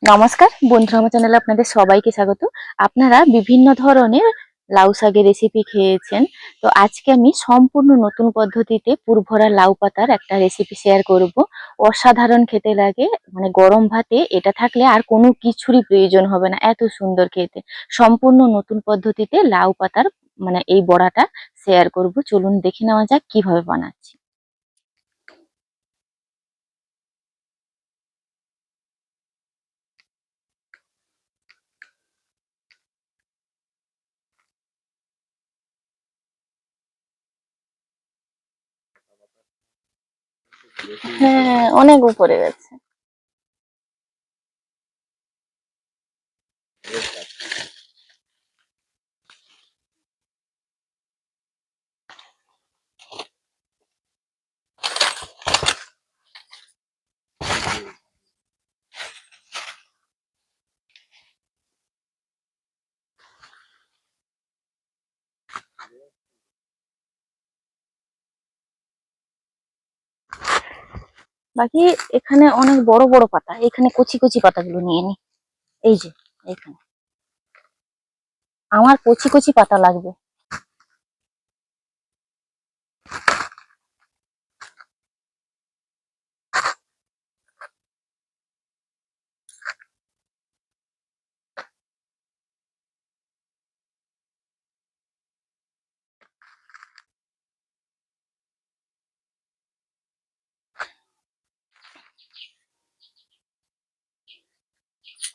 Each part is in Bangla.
নমস্কার বন্ধুরা, আমার চ্যানেলে আপনাদের সবাইকে স্বাগত। আপনারা বিভিন্ন ধরনের লাউ শাকের রেসিপি খেয়েছেন, তো আজকে আমি সম্পূর্ণ নতুন পদ্ধতিতে পুরভরা লাউ পাতার একটা রেসিপি শেয়ার করব। অসাধারণ খেতে লাগে, মানে গরম ভাতে এটা থাকলে আর কোনো কিছুরই প্রয়োজন হবে না, এত সুন্দর খেতে। সম্পূর্ণ নতুন পদ্ধতিতে লাউ পাতার এই বড়াটা শেয়ার করব। চলুন দেখে নেওয়া যাক কিভাবে বানাচ্ছি। হ্যাঁ, অনেক উপরে গেছে। বাকি এখানে অনেক বড় বড় পাতা, এখানে কচি কচি পাতাগুলো নিয়ে নি। এই যে এখানে আমার কচি কচি পাতা লাগবে।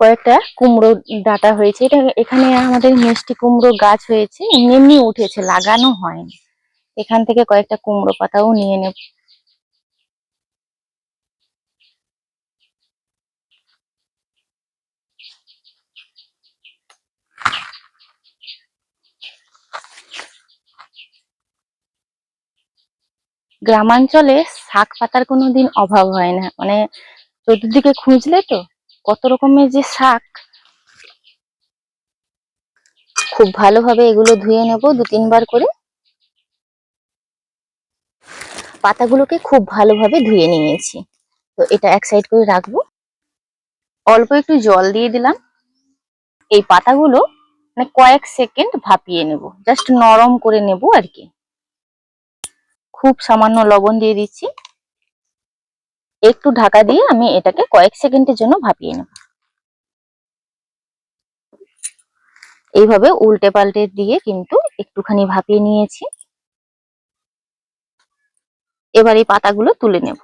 কয়েকটা কুমড়ো ডাঁটা হয়েছে, এটা এখানে আমাদের মিষ্টি কুমড়ো গাছ হয়েছে, এমনি উঠেছে, লাগানো হয়নি। এখান থেকে কয়েকটা কুমড়ো পাতাও নিয়ে নেব। গ্রামাঞ্চলে শাক পাতার কোনোদিন অভাব হয় না, চতুর্দিকে খুঁজলে তো কত রকমের যে শাক। খুব ভালোভাবে এগুলো ধুয়ে নেব 2-3 বার করে। পাতাগুলোকে খুব ভালোভাবে ধুয়ে নিয়েছি, তো এটা এক সাইড করে রাখবো। অল্প একটু জল দিয়ে দিলাম। এই পাতাগুলো কয়েক সেকেন্ড ভাপিয়ে নেব, জাস্ট নরম করে নেব আর কি। খুব সামান্য লবণ দিয়ে দিচ্ছি। একটু ঢাকা দিয়ে আমি এটাকে কয়েক সেকেন্ডের জন্য ভাপিয়ে নেব। এইভাবে উল্টে পাল্টে দিয়ে কিন্তু একটুখানি ভাপিয়ে নিয়েছি। এবার এই পাতাগুলো তুলে নেব।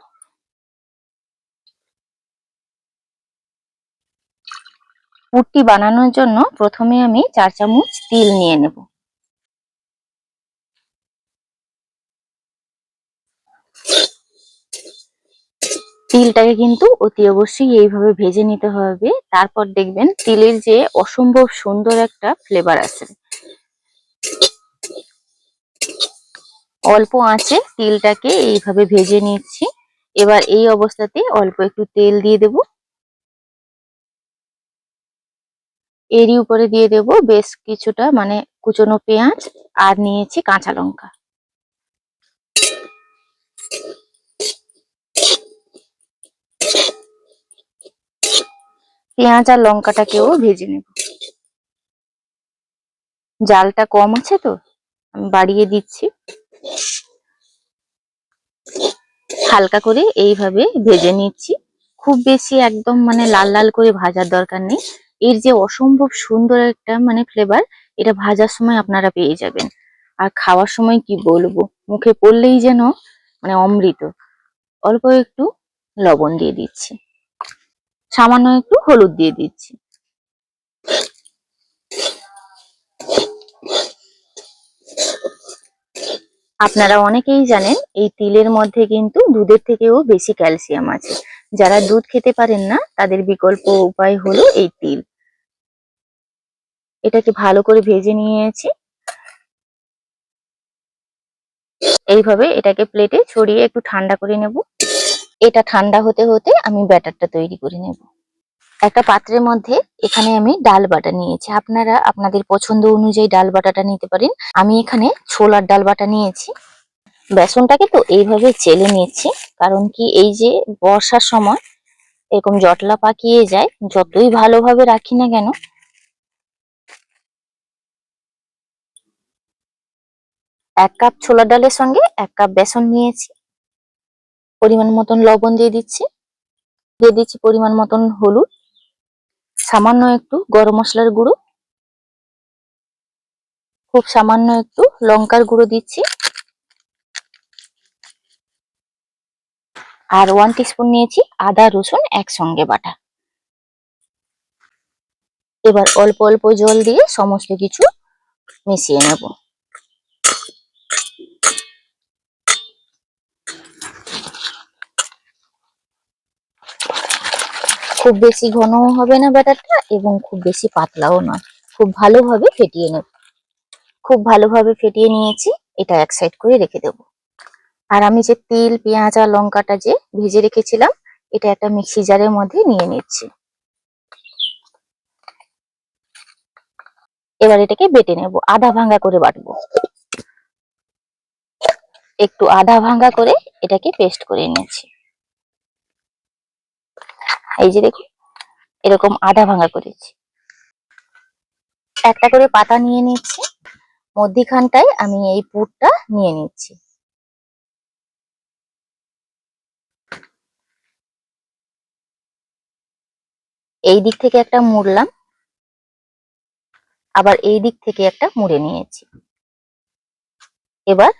পুরটি বানানোর জন্য প্রথমে আমি 4 চামচ তিল নিয়ে নেব। তিলটাকে কিন্তু অতি অবশ্যই এইভাবে ভেজে নিতে হবে, তারপর দেখবেন তিলের যে অসম্ভব সুন্দর একটা ফ্লেভার আছে। অল্প আঁচে তিলটাকে এইভাবে ভেজে নিচ্ছি। এবার এই অবস্থাতে অল্প একটু তেল দিয়ে দেব। এরই উপরে দিয়ে দেব বেশ কিছুটা কুচনো পেঁয়াজ, আর নিয়েছি কাঁচা লঙ্কা। পেঁয়াজ আর লঙ্কাটাকেও ভেজে নেব। জালটা কম আছে তো আমি বাড়িয়ে দিচ্ছি। হালকা করে এইভাবে ভেজে নিচ্ছি। খুব বেশি একদম লাল লাল করে ভাজার দরকার নেই। এর যে অসম্ভব সুন্দর একটা ফ্লেভার, এটা ভাজার সময় আপনারা পেয়ে যাবেন। আর খাওয়ার সময় কি বলবো, মুখে পড়লেই যেন অমৃত। অল্প একটু লবণ দিয়ে দিচ্ছি, সামান্য একটু হলুদ দিয়ে দিচ্ছি। আপনারা অনেকেই জানেন এই তিলের মধ্যে কিন্তু দুধের থেকেও বেশি ক্যালসিয়াম আছে। যারা দুধ খেতে পারেন না তাদের বিকল্প উপায় হলো এই তিল। এটাকে ভালো করে ভেজে নিয়েছি। এইভাবে এটাকে প্লেটে ছড়িয়ে একটু ঠান্ডা করে নেব। এটা ঠান্ডা হতে হতে আমি ব্যাটারটা তৈরি করে নেব। একটা পাত্রের মধ্যে এখানে আমি ডাল বাটা নিয়েছি, আপনারা আপনাদের পছন্দ অনুযায়ী ডাল বাটাটা নিতে পারেন। আমি এখানে ছোলার ডাল বাটা নিয়েছি। বেসনটাকে তো এইভাবে চেলে নিচ্ছি, কারণ কি এই যে বর্ষার সময় এরকম জটলা পাকিয়ে যায় যতই ভালোভাবে রাখি না কেন। 1 কাপ ছোলার ডালের সঙ্গে 1 কাপ বেসন নিয়েছি। পরিমাণ মতন লবণ দিয়ে দিচ্ছি। দিয়ে দিচ্ছি পরিমাণ মতন হলুদ, সামান্য একটু গরম মশলার গুঁড়ো, খুব সামান্য একটু লঙ্কার গুঁড়ো দিচ্ছি, আর 1 টিস্পুন নিয়েছি আদা রসুন একসঙ্গে বাটা। এবার অল্প অল্প জল দিয়ে সমস্ত কিছু মিশিয়ে নেব। খুব বেশি ঘনও হবে না ব্যাটারটা এবং খুব বেশি পাতলাও নয়, খুব ভালোভাবে ফেটিয়ে নেব। খুব ভালোভাবে ফেটিয়ে নিয়েছি, এটা এক সাইড করে রেখে দেব। আর আমি যে তিল পেঁয়াজ আর লঙ্কাটা যে ভেজে রেখেছিলাম, এটা একটা মিক্সি জারের মধ্যে নিয়ে নিচ্ছি। এবার এটাকে বেটে নেব, আধা ভাঙা করে বাটবো। একটু আধা ভাঙা করে এটাকে পেস্ট করে নিয়েছি। এই যে দেখুন, এরকম আধা ভাঙা করেছি। একটা করে পাতা নিয়ে নিচ্ছি, মধ্যিখানটায় আমি এই পুরটা নিয়ে নিচ্ছি। এই দিক থেকে একটা মুড়লাম, আবার এই দিক থেকে একটা মুড়ে নিয়েছি। এবার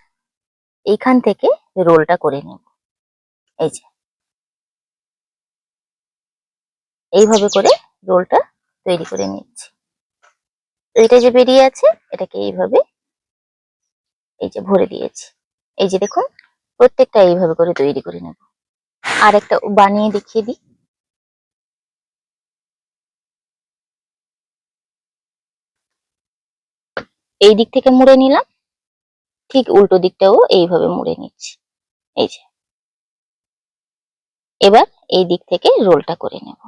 এইখান থেকে রোলটা করে নেব। এই যে এইভাবে করে রোলটা তৈরি করে নিচ্ছি। এটা যে বেরিয়ে আছে এটাকে এইভাবে এই যে ভরে দিয়েছি। এই যে দেখুন, প্রত্যেকটা এইভাবে করে তৈরি করে নেব। আর একটা বানিয়ে দেখিয়ে দিই। এই দিক থেকে মুড়ে নিলাম, ঠিক উল্টো দিকটাও এইভাবে মুড়ে নিচ্ছি। এই যে এবার এই দিক থেকে রোলটা করে নেব।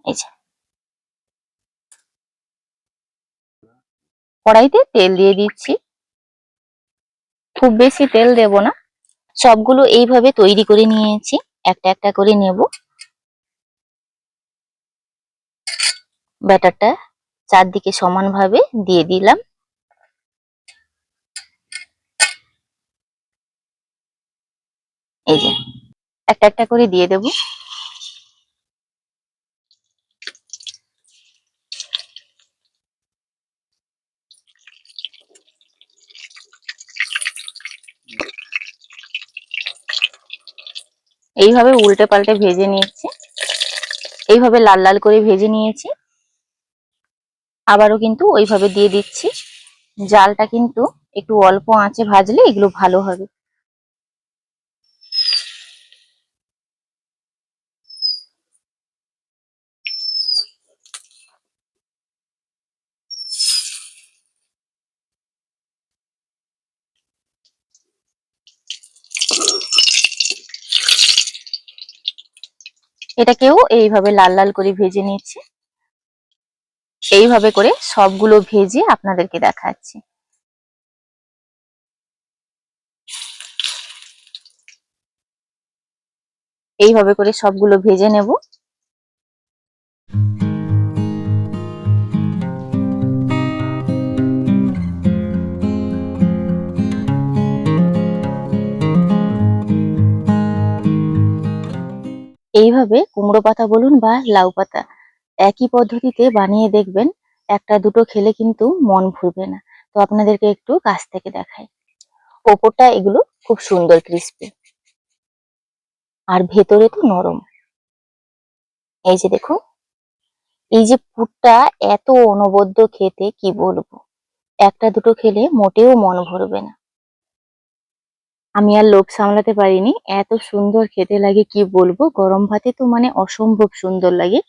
এই যে কড়াইতে তেল দিয়ে দিচ্ছি, খুব বেশি তেল দেব না। সবগুলো এইভাবে তৈরি করে নিয়েছি, একটা একটা করে নেব। ব্যাটারটা চারদিকে সমানভাবে দিয়ে দিলাম। এই যে একটা একটা করে দিয়ে দেব। এইভাবে উল্টে পাল্টে ভেজে নিয়েছি, এইভাবে লাল লাল করে ভেজে নিয়েছি। আবারও কিন্তু ওইভাবে দিয়ে দিচ্ছি। জালটা কিন্তু একটু অল্প আঁচে ভাজলে এগুলো ভালো হবে। এটাকেও এইভাবে লাল লাল করে ভেজে নিচ্ছি। এইভাবে করে সবগুলো ভেজে আপনাদেরকে দেখাচ্ছি। এইভাবে করে সবগুলো ভেজে নেব। এইভাবে কুমড়ো পাতা বলুন বা লাউ পাতা, একই পদ্ধতিতে বানিয়ে দেখবেন, একটা দুটো খেলে কিন্তু মন ভরবে না। তো আপনাদেরকে একটু কাছ থেকে দেখাই। ওপরটা এগুলো খুব সুন্দর ক্রিস্পি, আর ভেতরে তো নরম। এই যে দেখুন, এই যে পুরটা এত অনবদ্য খেতে কি বলবো, একটা দুটো খেলে মোটেও মন ভরবে না। আমি আর লোভ সামলাতে পারিনি, এত সুন্দর খেতে লাগে কি বলবো, গরম ভাতে তো মানে অসম্ভব সুন্দর লাগে।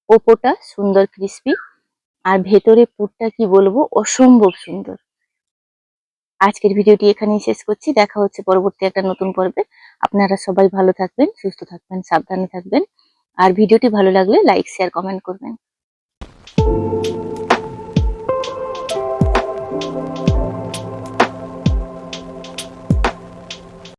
ওপরটা সুন্দর ক্রিস্পি, আর ভেতরে পুরটা কি বলবো অসম্ভব সুন্দর। আজকের ভিডিওটি এখানেই শেষ করছি, দেখা হচ্ছে পরবর্তী একটা নতুন পর্বে। আপনারা সবাই ভালো থাকবেন, সুস্থ থাকবেন, সাবধানে থাকবেন। আর ভিডিওটি ভালো লাগলে লাইক শেয়ার কমেন্ট করবেন।